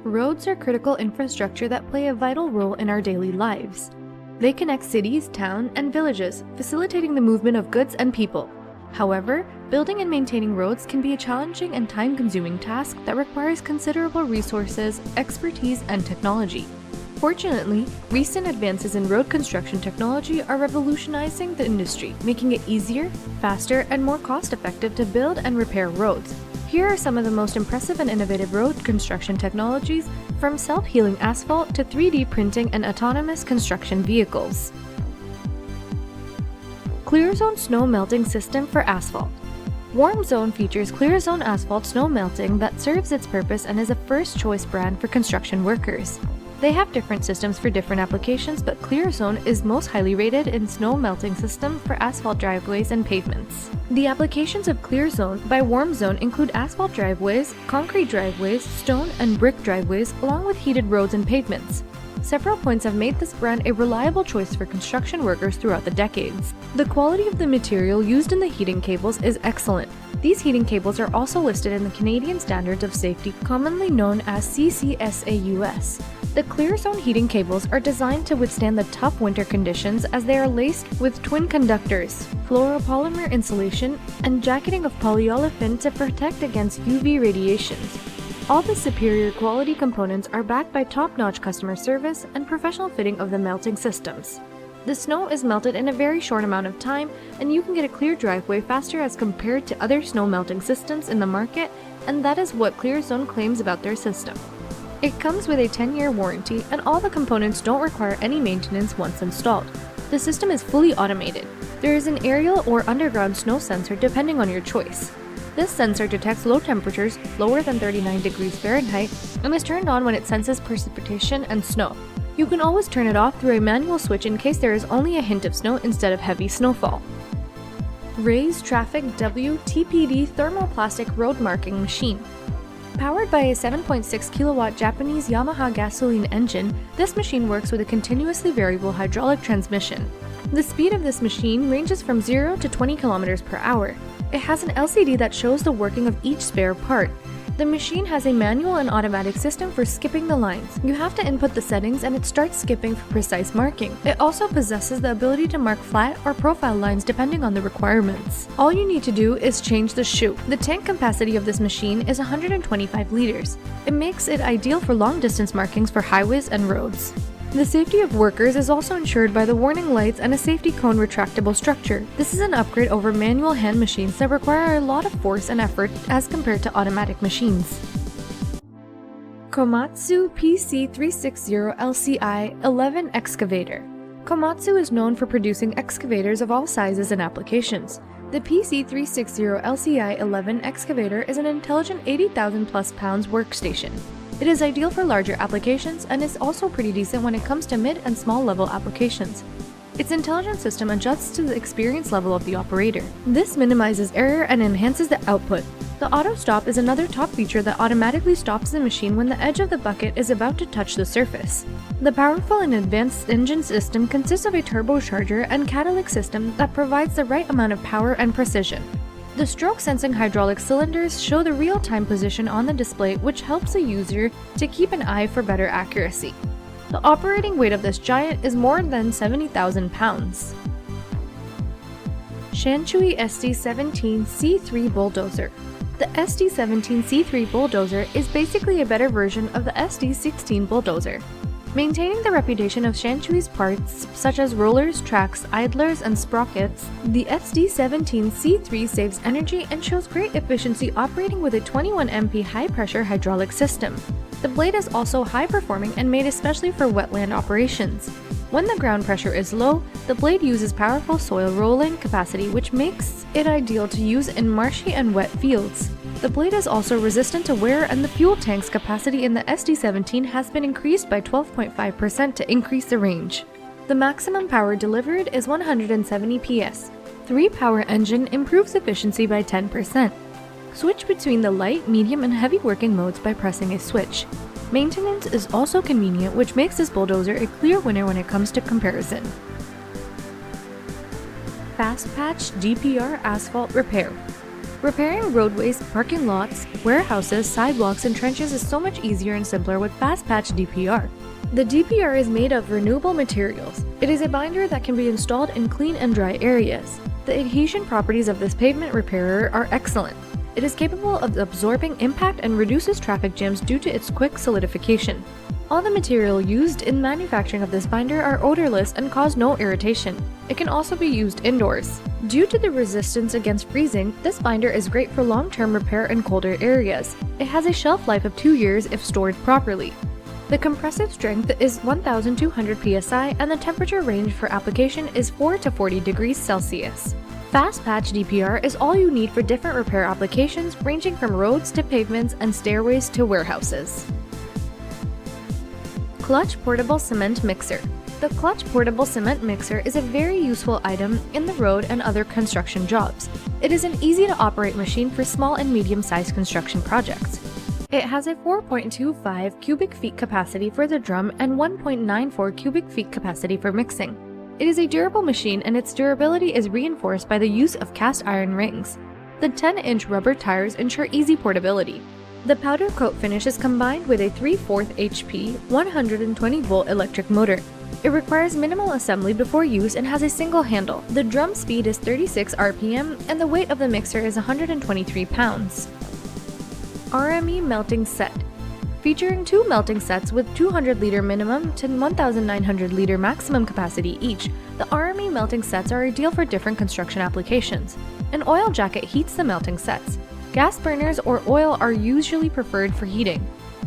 Roads are critical infrastructure that play a vital role in our daily lives. They connect cities, towns, and villages, facilitating the movement of goods and people. However, building and maintaining roads can be a challenging and time-consuming task that requires considerable resources, expertise, and technology. Fortunately, recent advances in road construction technology are revolutionizing the industry, making it easier, faster, and more cost-effective to build and repair roads. Here are some of the most impressive and innovative road construction technologies, from self-healing asphalt to 3D printing and autonomous construction vehicles. Clear Zone Snow Melting System for Asphalt. Warm Zone features Clear Zone asphalt snow melting that serves its purpose and is a first-choice brand for construction workers. They have different systems for different applications, but Clear Zone is most highly rated in snow melting system for asphalt driveways and pavements. The applications of Clear Zone by Warm Zone include asphalt driveways, concrete driveways, stone and brick driveways, along with heated roads and pavements. Several points have made this brand a reliable choice for construction workers throughout the decades. The quality of the material used in the heating cables is excellent. These heating cables are also listed in the Canadian Standards of Safety, commonly known as CCSAUS. The Clear Zone heating cables are designed to withstand the tough winter conditions as they are laced with twin conductors, fluoropolymer insulation, and jacketing of polyolefin to protect against UV radiations. All the superior quality components are backed by top-notch customer service and professional fitting of the melting systems. The snow is melted in a very short amount of time, and you can get a clear driveway faster as compared to other snow melting systems in the market, and that is what Clear Zone claims about their system. It comes with a 10-year warranty, and all the components don't require any maintenance once installed. The system is fully automated. There is an aerial or underground snow sensor depending on your choice. This sensor detects low temperatures, lower than 39 degrees Fahrenheit, and is turned on when it senses precipitation and snow. You can always turn it off through a manual switch in case there is only a hint of snow instead of heavy snowfall. Raise Traffic WTPD Thermoplastic Road Marking Machine. Powered by a 7.6 kilowatt Japanese Yamaha gasoline engine, this machine works with a continuously variable hydraulic transmission. The speed of this machine ranges from 0 to 20 kilometers per hour. It has an LCD that shows the working of each spare part. The machine has a manual and automatic system for skipping the lines. You have to input the settings and it starts skipping for precise marking. It also possesses the ability to mark flat or profile lines depending on the requirements. All you need to do is change the shoe. The tank capacity of this machine is 125 liters. It makes it ideal for long-distance markings for highways and roads. The safety of workers is also ensured by the warning lights and a safety cone retractable structure. This is an upgrade over manual hand machines that require a lot of force and effort as compared to automatic machines. Komatsu PC360LCI11 Excavator. Komatsu is known for producing excavators of all sizes and applications. The PC360LCI11 excavator is an intelligent 80,000 plus pounds workstation. It is ideal for larger applications and is also pretty decent when it comes to mid and small level applications. Its intelligent system adjusts to the experience level of the operator. This minimizes error and enhances the output. The auto stop is another top feature that automatically stops the machine when the edge of the bucket is about to touch the surface. The powerful and advanced engine system consists of a turbocharger and catalytic system that provides the right amount of power and precision. The stroke-sensing hydraulic cylinders show the real-time position on the display, which helps the user to keep an eye for better accuracy. The operating weight of this giant is more than 70,000 pounds. Shanchui SD17C3 Bulldozer. The SD17C3 Bulldozer is basically a better version of the SD16 Bulldozer. Maintaining the reputation of Shanchui's parts, such as rollers, tracks, idlers, and sprockets, the SD17C3 saves energy and shows great efficiency operating with a 21 MP high-pressure hydraulic system. The blade is also high-performing and made especially for wetland operations. When the ground pressure is low, the blade uses powerful soil rolling capacity, which makes it ideal to use in marshy and wet fields. The blade is also resistant to wear, and the fuel tank's capacity in the SD17 has been increased by 12.5% to increase the range. The maximum power delivered is 170 PS. 3-power engine improves efficiency by 10%. Switch between the light, medium, and heavy working modes by pressing a switch. Maintenance is also convenient, which makes this bulldozer a clear winner when it comes to comparison. Fast Patch DPR Asphalt Repair. Repairing roadways, parking lots, warehouses, sidewalks, and trenches is so much easier and simpler with Fast Patch DPR. The DPR is made of renewable materials. It is a binder that can be installed in clean and dry areas. The adhesion properties of this pavement repairer are excellent. It is capable of absorbing impact and reduces traffic jams due to its quick solidification. All the material used in manufacturing of this binder are odorless and cause no irritation. It can also be used indoors. Due to the resistance against freezing, this binder is great for long-term repair in colder areas. It has a shelf life of 2 years if stored properly. The compressive strength is 1200 psi and the temperature range for application is 4 to 40 degrees Celsius. Fast Patch DPR is all you need for different repair applications ranging from roads to pavements and stairways to warehouses. Clutch Portable Cement Mixer. The Clutch Portable Cement Mixer is a very useful item in the road and other construction jobs. It is an easy-to-operate machine for small and medium-sized construction projects. It has a 4.25 cubic feet capacity for the drum and 1.94 cubic feet capacity for mixing. It is a durable machine and its durability is reinforced by the use of cast iron rings. The 10-inch rubber tires ensure easy portability. The powder coat finish is combined with a 3/4 HP 120-volt electric motor. It requires minimal assembly before use and has a single handle. The drum speed is 36 RPM and the weight of the mixer is 123 pounds. RME Melting Set. Featuring 2 melting sets with 200-liter minimum to 1,900-liter maximum capacity each, the RME melting sets are ideal for different construction applications. An oil jacket heats the melting sets. Gas burners or oil are usually preferred for heating.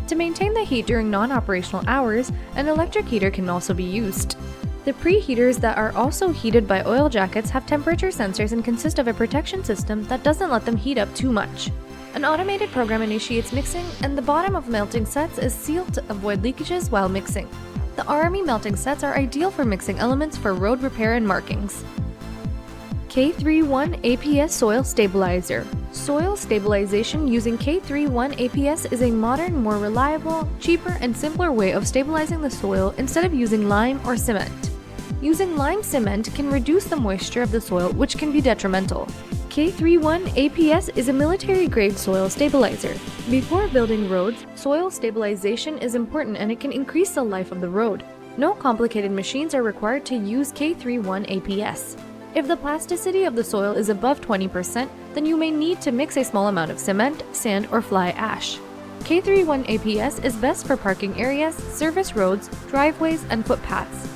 To maintain the heat during non-operational hours, an electric heater can also be used. The preheaters that are also heated by oil jackets have temperature sensors and consist of a protection system that doesn't let them heat up too much. An automated program initiates mixing, and the bottom of melting sets is sealed to avoid leakages while mixing. The RME melting sets are ideal for mixing elements for road repair and markings. 𝗂𝘅𝗰𝗃 Soil Stabilizer. Soil stabilization using 𝗂𝘅𝗰𝗃 is a modern, more reliable, cheaper, and simpler way of stabilizing the soil instead of using lime or cement. Using lime cement can reduce the moisture of the soil, which can be detrimental. 𝗂𝘅𝗰𝗃 is a military-grade soil stabilizer. Before building roads, soil stabilization is important and it can increase the life of the road. No complicated machines are required to use 𝗂𝘅𝗰𝗃. If the plasticity of the soil is above 20%, then you may need to mix a small amount of cement, sand, or fly ash. 𝗂𝘅𝗰𝗃 is best for parking areas, service roads, driveways, and footpaths.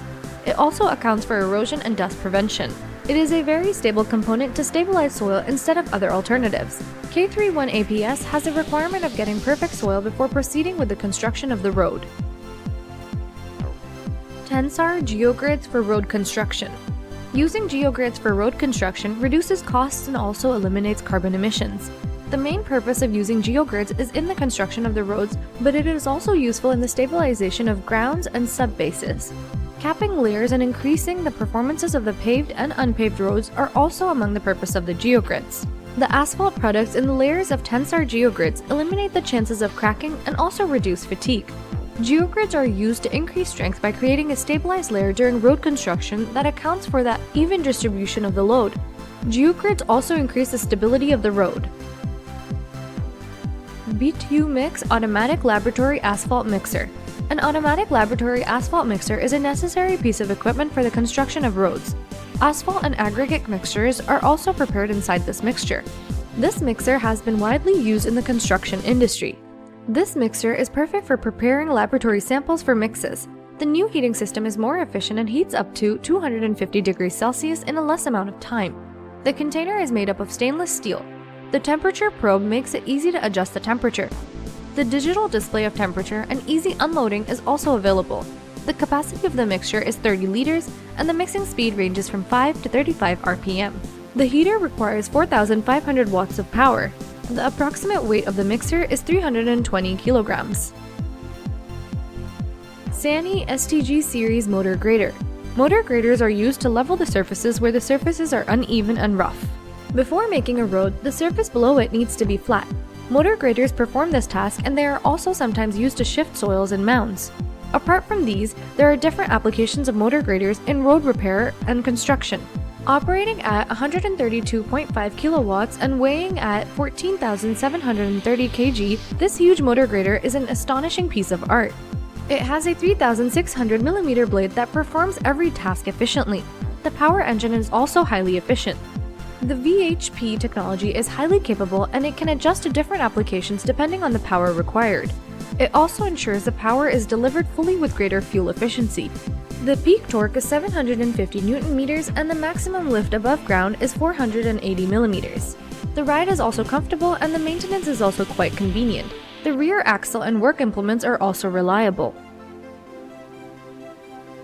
It also accounts for erosion and dust prevention. It is a very stable component to stabilize soil instead of other alternatives. 𝗂𝘅𝗰𝗃 has a requirement of getting perfect soil before proceeding with the construction of the road. Tensar geogrids for road construction. Using geogrids for road construction reduces costs and also eliminates carbon emissions. The main purpose of using geogrids is in the construction of the roads, but it is also useful in the stabilization of grounds and subbases. Capping layers and increasing the performances of the paved and unpaved roads are also among the purpose of the geogrids. The asphalt products in the layers of tensar geogrids eliminate the chances of cracking and also reduce fatigue. Geogrids are used to increase strength by creating a stabilized layer during road construction that accounts for that even distribution of the load. Geogrids also increase the stability of the road. BTU-Mix Automatic Laboratory Asphalt Mixer. An automatic laboratory asphalt mixer is a necessary piece of equipment for the construction of roads. Asphalt and aggregate mixtures are also prepared inside this mixture. This mixer has been widely used in the construction industry. This mixer is perfect for preparing laboratory samples for mixes. The new heating system is more efficient and heats up to 250 degrees Celsius in a less amount of time. The container is made up of stainless steel. The temperature probe makes it easy to adjust the temperature. The digital display of temperature and easy unloading is also available. The capacity of the mixture is 30 liters and the mixing speed ranges from 5 to 35 RPM. The heater requires 4,500 watts of power. The approximate weight of the mixer is 320 kilograms. SANY STG Series Motor Grader. Motor graders are used to level the surfaces where the surfaces are uneven and rough. Before making a road, the surface below it needs to be flat. Motor graders perform this task and they are also sometimes used to shift soils and mounds. Apart from these, there are different applications of motor graders in road repair and construction. Operating at 132.5 kilowatts and weighing at 14,730 kg, this huge motor grader is an astonishing piece of art. It has a 3,600mm blade that performs every task efficiently. The power engine is also highly efficient. The 𝗬HP technology is highly capable and it can adjust to different applications depending on the power required. It also ensures the power is delivered fully with greater fuel efficiency. The peak torque is 750 Nm and the maximum lift above ground is 480 mm. The ride is also comfortable and the maintenance is also quite convenient. The rear axle and work implements are also reliable.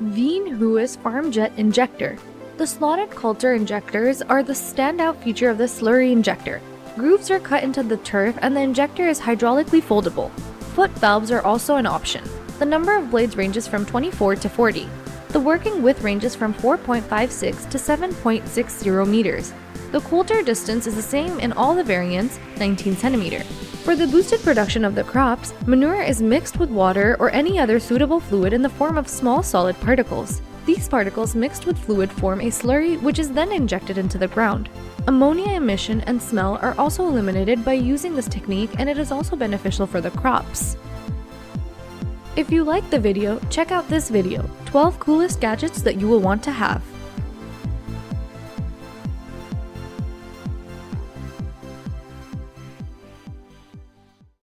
𝗬𝗏 farm jet injector. The slotted coulter injectors are the standout feature of the slurry injector. Grooves are cut into the turf and the injector is hydraulically foldable. Foot valves are also an option. The number of blades ranges from 24 to 40. The working width ranges from 4.56 to 7.60 meters. The coulter distance is the same in all the variants, 19 cm. For the boosted production of the crops, manure is mixed with water or any other suitable fluid in the form of small solid particles. These particles mixed with fluid form a slurry which is then injected into the ground. Ammonia emission and smell are also eliminated by using this technique and it is also beneficial for the crops. If you liked the video, check out this video, 12 coolest gadgets that you will want to have.